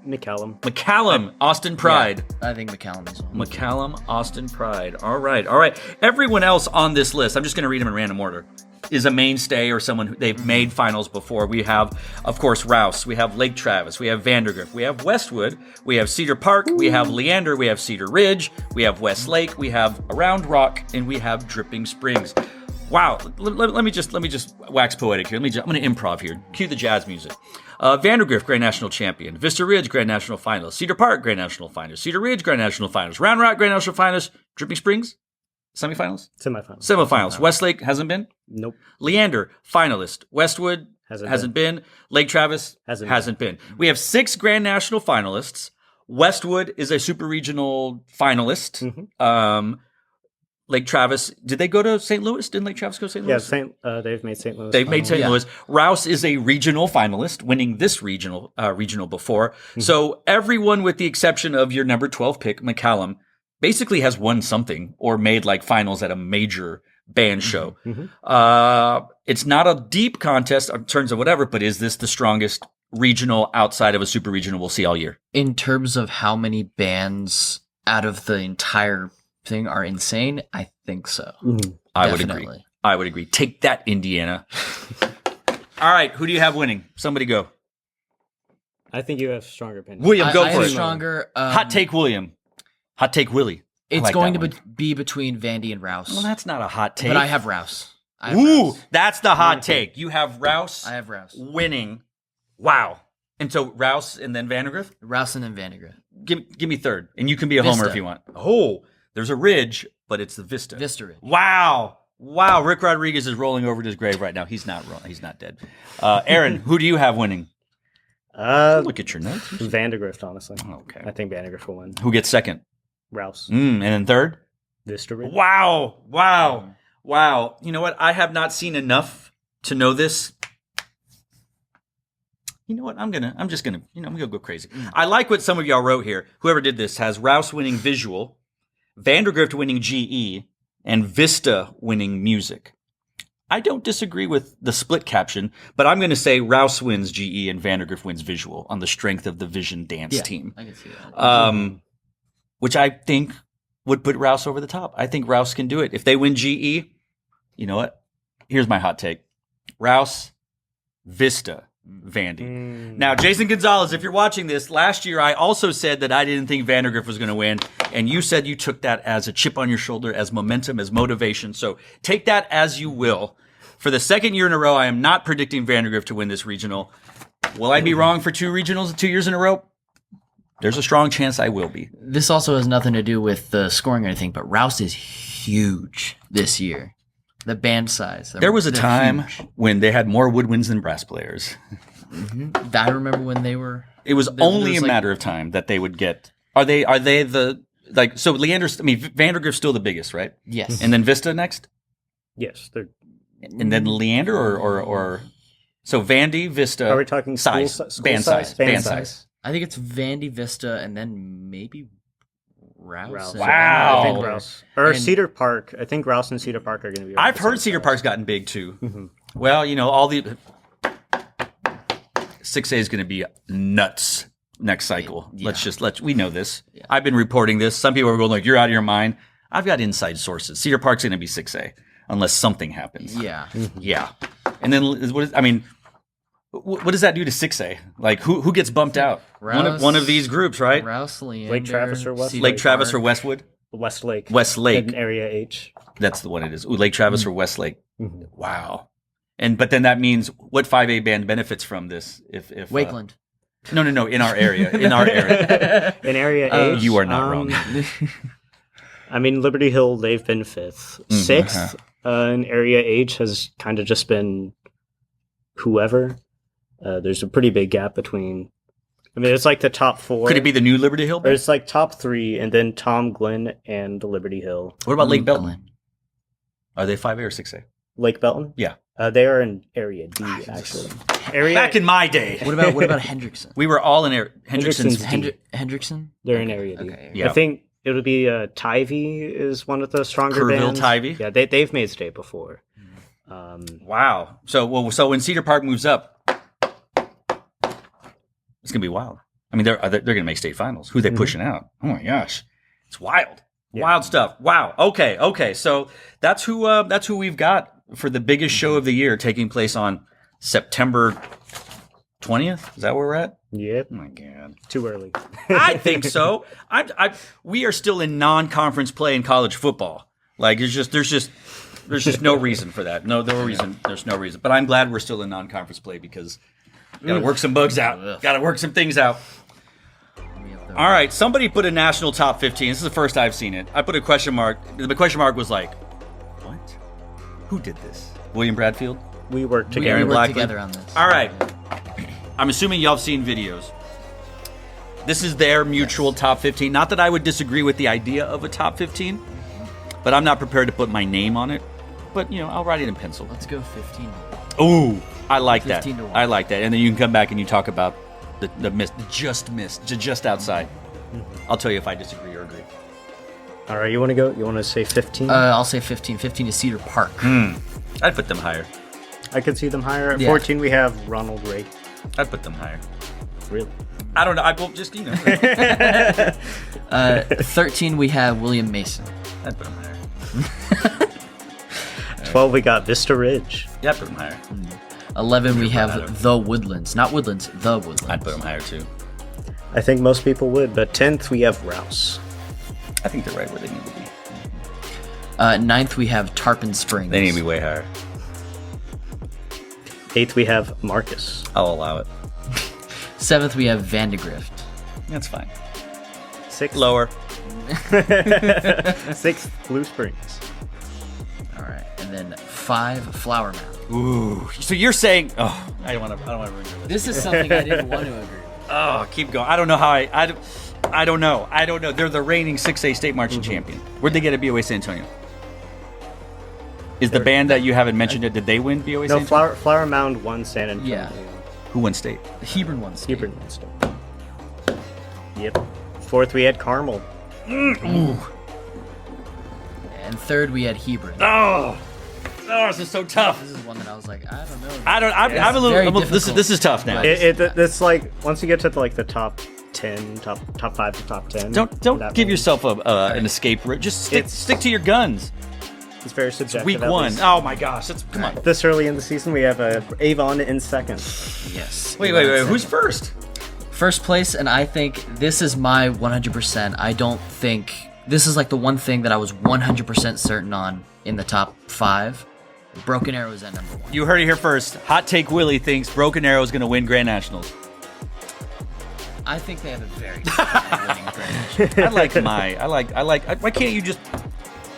McAllen, Austin Pride. Yeah, I think McAllen is on. McAllen, Austin Pride. All right. Everyone else on this list, I'm just going to read them in random order, is a mainstay or someone who they've made finals before. We have, of course, Rouse. We have Lake Travis. We have Vandergrift. We have Westwood. We have Cedar Park. We have Leander. We have Cedar Ridge. We have West Lake. We have Round Rock, and we have Dripping Springs. Wow. Let me just wax poetic here. I'm going to improv here. Cue the jazz music. Vandergrift, Grand National Champion. Vista Ridge, Grand National Finalist. Cedar Park, Grand National Finalist. Cedar Ridge, Grand National Finalist. Round Rock, Grand National Finalist. Dripping Springs, semifinals? Semifinals. Westlake hasn't been? Nope. Leander, finalist. Westwood hasn't been. Lake Travis hasn't been. We have 6 Grand National finalists. Westwood is a super regional finalist. Lake Travis, did they go to St. Louis? Didn't Lake Travis go to St. Louis? Yeah, they've made St. Louis. They've made St. Louis. Rouse is a regional finalist, winning this regional before. So everyone, with the exception of your number 12 pick, McAllen, basically has won something or made like finals at a major band show. It's not a deep contest in terms of whatever, but is this the strongest regional outside of a super regional we'll see all year? In terms of how many bands out of the entire thing are insane, I think so. I would agree. I would agree. Take that, Indiana. All right, who do you have winning? Somebody go. I think you have stronger opinion. William, go I for have it. stronger. Hot take, William. Hot take, Willie. It's like going that to be between Vandy and Rouse. Well, that's not a hot take. But I have Rouse. Ooh, that's the hot take. You have Rouse. I have Rouse. Winning. Wow. And so Rouse and then Vandegrift? Rouse and then Vandegrift. Give me third. And you can be a Vista. homer if you want. Oh, there's a ridge, but it's the Vista. Vista Ridge. Wow. Wow. Rick Rodriguez is rolling over to his grave right now. He's not dead. Aaron, who do you have winning? Look at your notes. Vandegrift, honestly. Okay. I think Vandegrift will win. Who gets second? Rouse. And then third? Vista Ridge. Wow. You know what? I have not seen enough to know this. You know what? I'm just gonna go crazy. I like what some of y'all wrote here. Whoever did this has Rouse winning visual, Vandegrift winning GE, and Vista winning music. I don't disagree with the split caption, but I'm going to say Rouse wins GE and Vandegrift wins visual on the strength of the Vision Dance team. I can see that. Which I think would put Rouse over the top. I think Rouse can do it. If they win GE, you know what? Here's my hot take. Rouse, Vista, Vandy. Now, Jason Gonzalez, if you're watching this, last year I also said that I didn't think Vandegrift was going to win, and you said you took that as a chip on your shoulder, as momentum, as motivation. So take that as you will. For the second year in a row, I am not predicting Vandegrift to win this regional. Will I be wrong for 2 regionals 2 years in a row? There's a strong chance I will be. This also has nothing to do with the scoring or anything, but Rouse is huge this year. The band size. There was a time when they had more woodwinds than brass players. I remember when they were. It was only a matter of time that they would get. Are they the like? So Leander's. I mean, Vandegrift's still the biggest, right? Yes. And then Vista next. Yes, they're. And then Leander or so Vandy, Vista. Are we talking size? School Band size. Band size. I think it's Vandy, Vista, and then maybe Rouse. Wow. I think Rouse. Or Cedar Park. I think Rouse and Cedar Park are going to be. I've heard Cedar Park's gotten big too. Well, you know, all the 6A is going to be nuts next cycle. Yeah. We know this. Yeah. I've been reporting this. Some people are going like, "You're out of your mind." I've got inside sources. Cedar Park's going to be 6A unless something happens. Yeah. Yeah. And then what does that do to 6A? Like who gets bumped out? Rouse, one of these groups, right? Rouse, Leander, Lake Travis or Westlake. Lake Travis or Westwood? Westlake. Westlake. In Area H. That's the one it is. Ooh, Lake Travis or Westlake. Wow. But then that means what 5A band benefits from this? If Wakeland. No, in our area. In our area. In Area H. You are not wrong. I mean, Liberty Hill, they've been 5th. 6th in Area H has kind of just been whoever. There's a pretty big gap between. I mean, it's like the top 4. Could it be the new Liberty Hill? Or it's like top 3, and then Tom Glenn and Liberty Hill. What about Lake Belton? Are they 5A or 6A? Lake Belton? Yeah. They are in Area D, actually. Back in my day. What about Hendrickson? We were all in Hendrickson's Hendrickson's D. Hendrickson? They're in Area D. Okay. Yeah. I think it'll be Tivy is one of the stronger Kerrville bands. Tivy? Yeah, they've made state before. Wow. So when Cedar Park moves up, it's gonna be wild. I mean, they're gonna make state finals. Who are they pushing out? Oh my gosh, it's wild. Yeah. Wild stuff. Wow. Okay. So that's who we've got for the biggest show of the year, taking place on September 20th. Is that where we're at? Yep. Oh my God. Too early. I think so. We are still in non-conference play in college football. Like there's just no reason for that. There's no reason. But I'm glad we're still in non-conference play because got to work some bugs out. Got to work some things out. All right, somebody put a national top 15. This is the first I've seen it. I put a question mark. The question mark was like, what? Who did this? William Bradfield? We worked together. Aaron Blackley? Together on this. All right. I'm assuming y'all have seen videos. This is their mutual top 15. Not that I would disagree with the idea of a top 15, but I'm not prepared to put my name on it. But, I'll write it in pencil. Let's go 15. Ooh, I like that. 15 to 1. I like that. And then you can come back and you talk about the just outside. I'll tell you if I disagree or agree. All right, you want to go? You want to say 15? I'll say 15. 15 is Cedar Park. I'd put them higher. I could see them higher. At Yeah. 14, we have Ronald Ray. I'd put them higher. Really? I don't know. I will just, 13, we have William Mason. I'd put them higher. 12, we got Vista Ridge. Yeah, I'd put them higher. 11, we better. have The Woodlands. Not Woodlands, The Woodlands. I'd put them higher too. I think most people would, but 10th, we have Rouse. I think they're right where they need to be. 9th, we have Tarpon Springs. They need to be way higher. 8th, we have Marcus. I'll allow it. 7th, we have Vandegrift. That's fine. 6th, Lower. 6th, Blue Springs. All right. And then 5, Flower Mound. Ooh. So you're saying? Oh, I don't want to ruin your list. This is something I didn't want to agree with. Oh, keep going. I don't know how I don't know. They're the reigning 6A state marching champion. Where'd they get at BOA San Antonio? Is the band that you haven't mentioned it? Did they win BOA San No, Antonio? Flower Mound won San Antonio. Yeah. Who won state? Hebron won state. Hebron won state. Yep. 4th, we had Carmel. And 3rd, we had Hebron. Oh, this is so tough. This is one that I was like, I don't know. I'm a very little. This difficult. is tough now. It's like once you get to like the top 10, top 5 to top 10. Don't that give one, yourself an escape route. Just stick to your guns. It's very subjective. Week at 1. least. Oh my gosh, come on. This early in the season, we have Avon in 2nd. Yes. Wait. Who's first? First place, and I think this is my 100%. I don't think this is like the one thing that I was 100% certain on in the top 5. Broken Arrow is at number 1. You heard it here first. Hot Take Willie thinks Broken Arrow is going to win Grand Nationals. I think they have a very good chance of winning Grand National. I like. Why can't you just,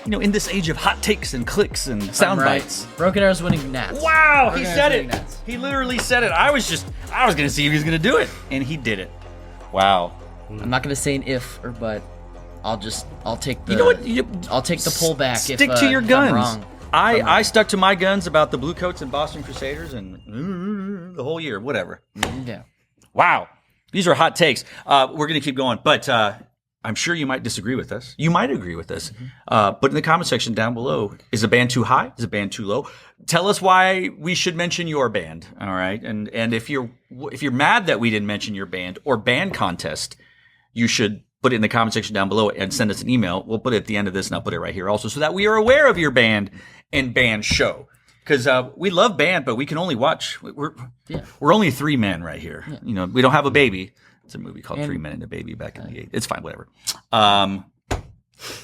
in this age of hot takes and clicks and sound I'm right. bites? Broken Arrow's winning Nats. Wow, Broken he Arrow's said winning it. Nats. He literally said it. I was going to see if he was going to do it, and he did it. Wow. I'm not going to say an if or but. I'll take the. You know what? I'll take the pullback. Stick if, to your if guns. I'm wrong. I stuck to my guns about the Blue Coats and Boston Crusaders and the whole year, whatever. Yeah. Wow. These are hot takes. We're going to keep going, but I'm sure you might disagree with us. You might agree with us. But in the comment section down below, is a band too high? Is a band too low? Tell us why we should mention your band. All right. And if you're mad that we didn't mention your band or band contest, you should put it in the comment section down below and send us an email. We'll put it at the end of this, and I'll put it right here also, so that we are aware of your band and band show. Because we love band, but we can only watch. We're only 3 men right here. Yeah. We don't have a baby. It's a movie called 3 Men and a Baby back in the 80s. It's fine, whatever. And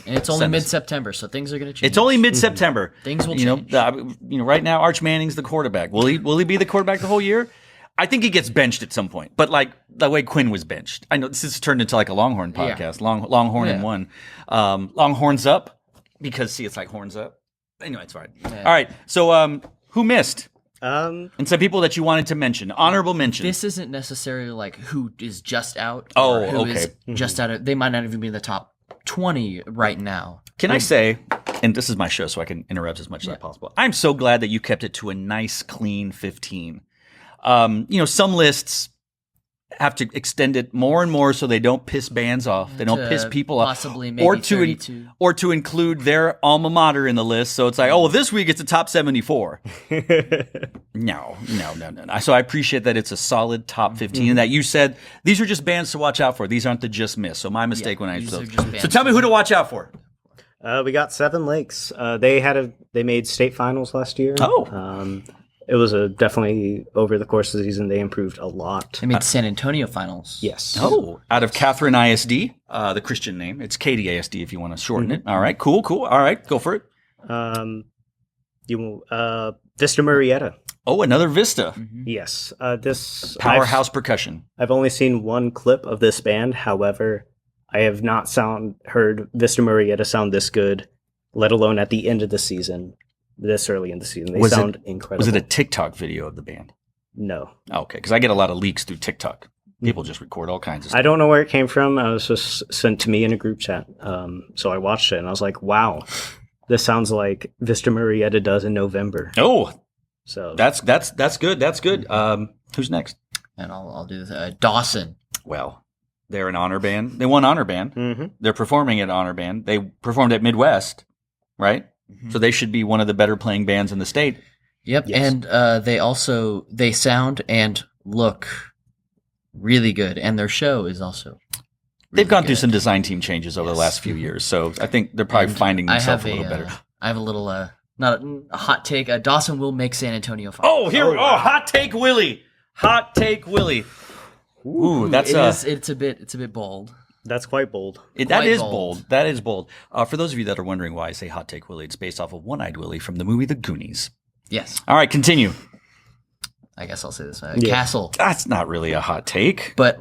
it's only mid-September, so things are going to change. It's only mid-September. Things will change. Right now, Arch Manning's the quarterback. Will he be the quarterback the whole year? I think he gets benched at some point, but like the way Quinn was benched. I know this has turned into like a Longhorn podcast. Yeah. Longhorn in one. Longhorns up, because it's like horns up. Anyway, it's fine. Yeah. All right. So who missed? And some people that you wanted to mention. Honorable mention. This isn't necessarily like who is just out. Oh, or who okay. is just out. They might not even be in the top 20 right now. Can I say, and this is my show, so I can interrupt as much as possible. I'm so glad that you kept it to a nice, clean 15. Some lists have to extend it more and more so they don't piss bands off. They don't piss people off. Possibly maybe 32. Or to include their alma mater in the list. So it's like, this week it's a top 74. No. So I appreciate that it's a solid top 15 and that you said these are just bands to watch out for. These aren't the just miss. So my mistake when I said. So tell me who to watch out for. We got Seven Lakes. They made state finals last year. Oh. It was definitely over the course of the season, they improved a lot. They made San Antonio finals. Yes. Oh, out of Catherine ISD, the Christian name. It's Katie ISD if you want to shorten it. All right, cool. All right, go for it. Vista Murrieta. Oh, another Vista. Yes. This powerhouse percussion. I've only seen one clip of this band. However, I have not heard Vista Murrieta sound this good, let alone at the end of the season. This early in the season. They sound incredible. Was it a TikTok video of the band? No. Oh, okay, because I get a lot of leaks through TikTok. People just record all kinds of stuff. I don't know where it came from. It was just sent to me in a group chat. So I watched it and I was like, wow, this sounds like Vista Murrieta does in November. Oh, so that's good. That's good. Who's next? And I'll do Dawson. Well, They're an honor band. They won honor band. Mm-hmm. They're performing at honor band. They performed at Midwest, right? Mm-hmm. So they should be one of the better playing bands in the state. Yep, Yes. and they sound and look really good, and their show is also. They've gone through good. some design team changes over the last few years, so I think they're probably And finding I themselves have a little better. I have a little not a hot take. Dawson will make San Antonio fine. Oh, here! Oh, hot take, Willie. Hot take, Willie. Ooh, that's it's a bit bold. That's quite bold. that quite is bold. bold. That is bold. For those of you that are wondering why I say hot take, Willie, it's based off of One-Eyed Willie from the movie The Goonies. Yes, All right, continue. I guess I'll say this. Yeah. Castle, That's not really a hot take. but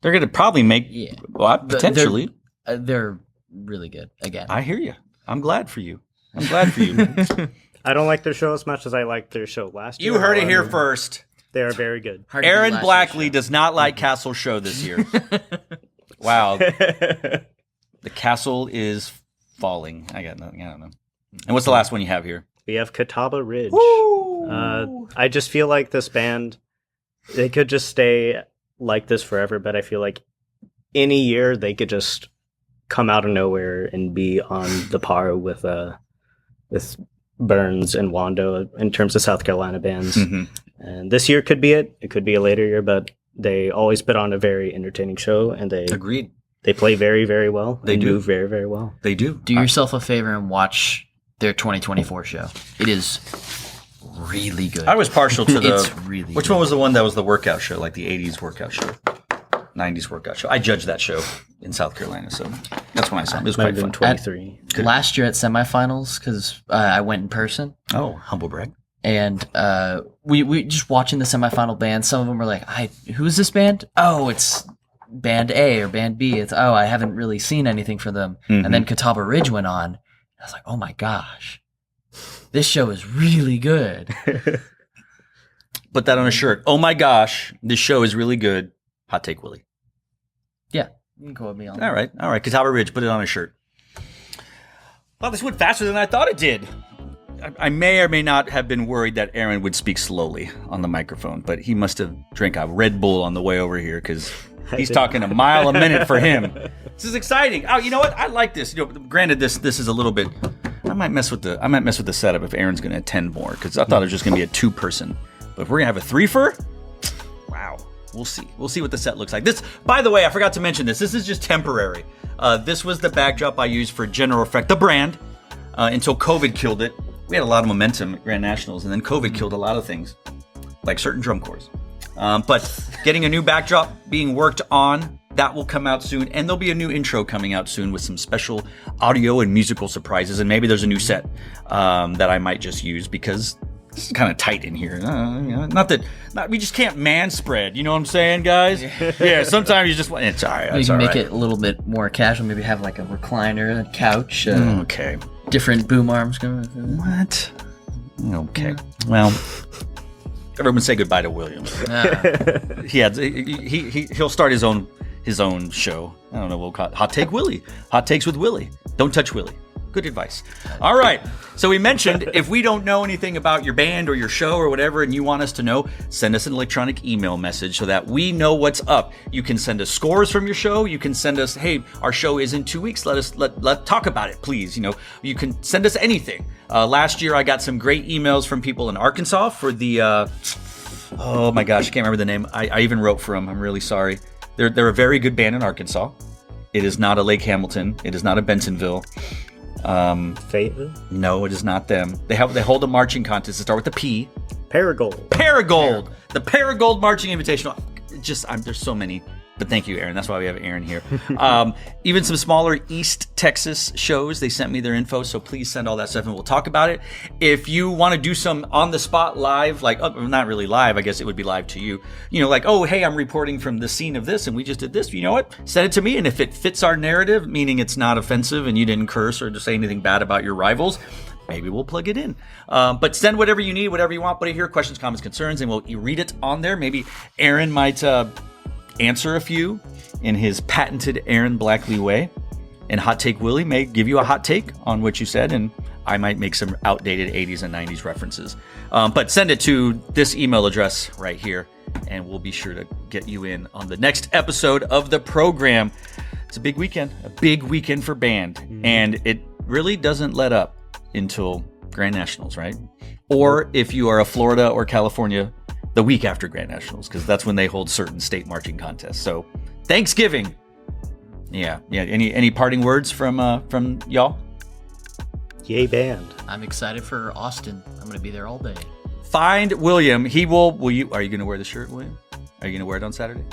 They're going to probably make yeah, potentially. they're really good again. I hear you. I'm glad for you. I'm glad for you. I don't like their show as much as I liked their show last year. You heard it here However, first. They are very good. Hard to beat Aaron last year's Blackley show. does not like Castle's show this year. Wow. The castle is falling. I got nothing. I don't know. And what's the last one you have here? We have Catawba Ridge. I just feel like this band, they could just stay like this forever, but I feel like any year they could just come out of nowhere and be on the par with Burns and Wando in terms of South Carolina bands. Mm-hmm. And this year could be it. It could be a later year, but they always put on a very entertaining show, and Agreed. they play very, very well. They and do. move very, very well. They do. Do yourself a favor and watch their 2024 show. It is really good. I was partial to the. It's really Which good. one was the one that was the workout show, like the 80s workout show? 90s workout show. I judged that show in South Carolina, so that's when I saw it. It was Might quite have been fun. 23. Last year at semifinals, because I went in person, Oh, humble brag. and we just watching the semifinal band. Some of them were like, "Who's this band? Oh, it's band A or band B. It's I haven't really seen anything for them." Mhm. And then Catawba Ridge went on. I was like, "Oh my gosh, this show is really good." Put that on a shirt. Oh my gosh, this show is really good. Hot take, Willie. Yeah, you can quote me on All right. Catawba Ridge, put it on a shirt. Well, this went faster than I thought it did. I may or may not have been worried that Aaron would speak slowly on the microphone, but he must have drank a Red Bull on the way over here because he's talking a mile a minute for him. This is exciting. Oh, you know what? I like this. Granted, this is a little bit. I might mess with the setup if Aaron's going to attend more because I thought it was just going to be a 2-person. But if we're going to have a 3-fer, wow. We'll see. We'll see what the set looks like. This, by the way, I forgot to mention this. This is just temporary. This was the backdrop I used for General Effect, the brand, until COVID killed it. We had a lot of momentum at Grand Nationals, and then COVID killed a lot of things, like certain drum corps. But getting a new backdrop being worked on, that will come out soon. And there'll be a new intro coming out soon with some special audio and musical surprises. And maybe there's a new set that I might just use because it's kind of tight in here. We just can't man spread. You know what I'm saying, guys? Yeah, sometimes you just want. It's all right. You It's can all make right. it a little bit more casual. Maybe have like a recliner, a couch, Okay. different boom arms going. What? Okay. Well, everyone say goodbye to William. He'll start his own show. I don't know. We'll call it Hot Take Willie. Hot Takes with Willie. Don't touch Willie. Good advice. All right. So we mentioned if we don't know anything about your band or your show or whatever and you want us to know, send us an electronic email message so that we know what's up. You can send us scores from your show. You can send us, hey, our show is in 2 weeks. Let's talk about it, please. You can send us anything. Last year I got some great emails from people in Arkansas for the oh my gosh, I can't remember the name. I even wrote for them. I'm really sorry. They're a very good band in Arkansas. It is not a Lake Hamilton. It is not a Bentonville. Fayetteville? No, it is not them. They hold a marching contest. It start with a P. Paragold. Paragold. The Paragold Marching Invitational. There's so many. But thank you, Aaron. That's why we have Aaron here. Even some smaller East Texas shows, they sent me their info, so please send all that stuff and we'll talk about it. If you want to do some on-the-spot live, like, not really live, I guess it would be live to you. Like, oh, hey, I'm reporting from the scene of this and we just did this. You know what? Send it to me, and if it fits our narrative, meaning it's not offensive and you didn't curse or just say anything bad about your rivals, maybe we'll plug it in. But send whatever you need, whatever you want. Put it here, questions, comments, concerns, and we'll read it on there. Maybe Aaron might... answer a few in his patented Aaron Blackley way. And Hot Take Willie may give you a hot take on what you said, and I might make some outdated 80s and 90s references. But send it to this email address right here, and we'll be sure to get you in on the next episode of the program. It's a big weekend for band, and it really doesn't let up until Grand Nationals, right? Or if you are a Florida or California, the week after Grand Nationals, because that's when they hold certain state marching contests. So Thanksgiving. Yeah. Any parting words from y'all? Yay, band. I'm excited for Austin. I'm going to be there all day. Find William. He will you? Are you going to wear the shirt, William? Are you going to wear it on Saturday?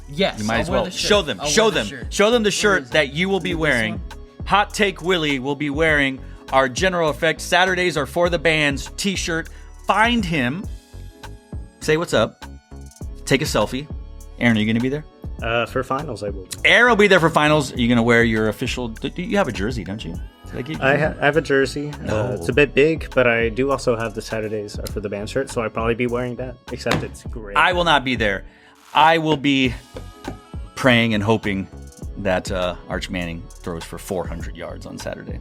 Yes. You might as well. Show them the shirt that you will be wearing. Hot Take Willie will be wearing our General Effect Saturdays are for the bands t-shirt. Find him. Say what's up. Take a selfie. Aaron, are you going to be there? For finals, I will. Aaron will be there for finals. Are you going to wear your official... You have a jersey, don't you? I have a jersey. It's a bit big, but I do also have the Saturdays for the band shirt, so I'll probably be wearing that, except it's great. I will not be there. I will be praying and hoping that Arch Manning throws for 400 yards on Saturday.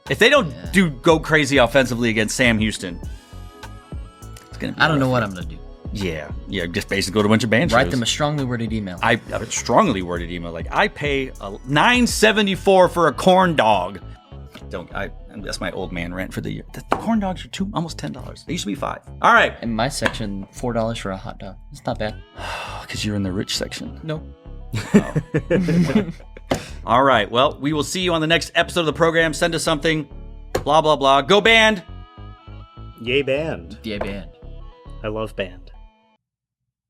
If they don't go crazy offensively against Sam Houston, it's going to be... I don't know what I'm going to do. Yeah, just basically go to a bunch of band shows. Write them a strongly worded email. I have a strongly worded email. Like, I pay $9.74 for a corn dog. That's my old man rent for the year. The corn dogs are almost $10. They used to be $5. All right. In my section, $4 for a hot dog. It's not bad. Because you're in the rich section. No. Oh. All right. Well, we will see you on the next episode of the program. Send us something. Blah, blah, blah. Go band. Yay, band. Yay, band. I love band.